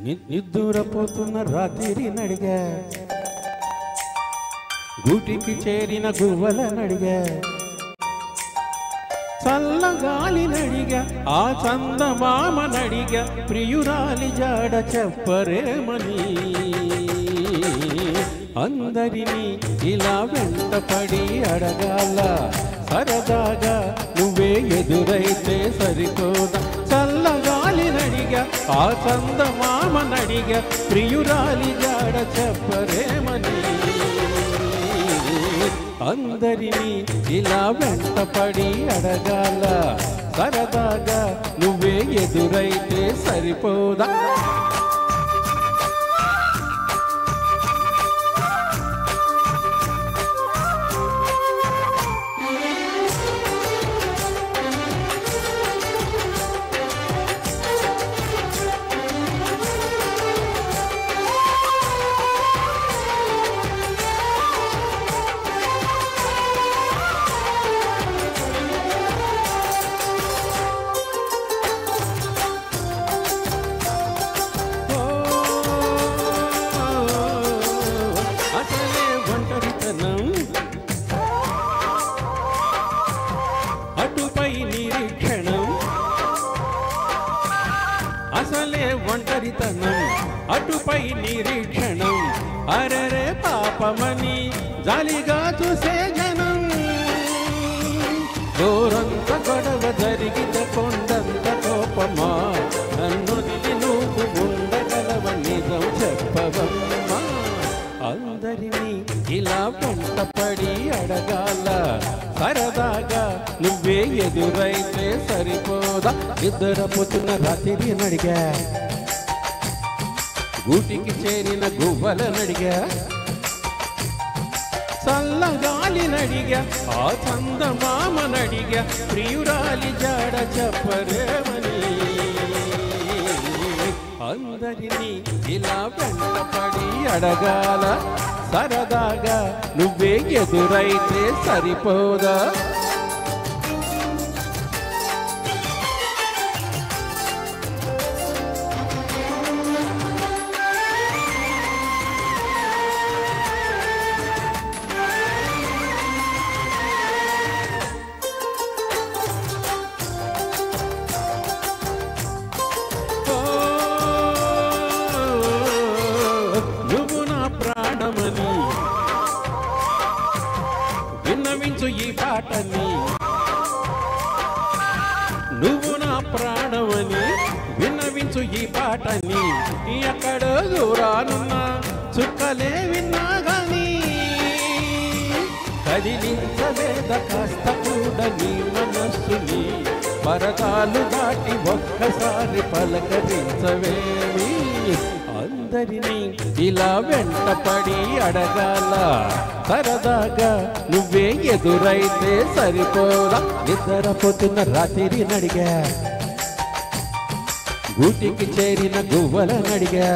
నిద్దురపోతున్న రాత్రి నడిగా, గూటికి చేరిన గువ్వల నడిగా, చల్లగాలి నడిగా, ఆ చందమామ నడిగా, ప్రియురాలి జాడ చెప్పరేమని. అందరినీ ఇలా వెంటపడి అడగాల, సరదాగా నువ్వే ఎదురైతే సరిపోదా. చల్లగాలి నడిగా, ఆ చందమామ నడిగా, ప్రియురాలి జాడ చెప్పరేమని. అందరినీ ఇలా వెంటపడి అడగాల, సరదాగా నువ్వే ఎదురైతే సరిపోదా. అటుపై నిరీక్షణం, అసలే ఒంటరితనం, అటుపై నిరీక్షణం. అరరే పాపమని జాలిగా చూసే జనం, దూరంత గొడవ జరిగితే కొండంత కోపమా. నన్ను నువ్వు ఉండగలవ, నిజం చెప్పవమ్మా. అందరినీ ఇలా వెంటపడి అడగాల, సరదాగా నువ్వే ఎదురైతే సరిపోదా. నిద్రపోతున్న రాత్రి నడిగా, గూటికి చేరిన గువ్వల నడిగా, చల్లగాలి నడిగా, ఆ చందమామ నడిగా, ప్రియురాలి జాడ చెప్పరేమని. అందరినీ ఇలా వెంటపడి అడగాల, సరదాగా నువ్వే ఎదురైతే సరిపోదా. నువ్వు నా ప్రాణమని విన్నవించు ఈ పాటని, నువ్వు నా ప్రాణమని విన్నవించు ఈ పాటని. ఎక్కడో దూరానున్నా చుక్కలే విన్నా గాని, కదిలించలేద కాస్త కూడా నీ మనస్సుని. పరదాలు దాటి ఒక్కసారి పలకరించవేమి. అందరినీ ఇలా వెంటపడి అడగాల, సరదాగా నువ్వే ఎదురైతే సరిపోదా. నిద్రపోతున్న రాత్రి నడిగా, గూటికి చేరిన గువ్వల నడిగా,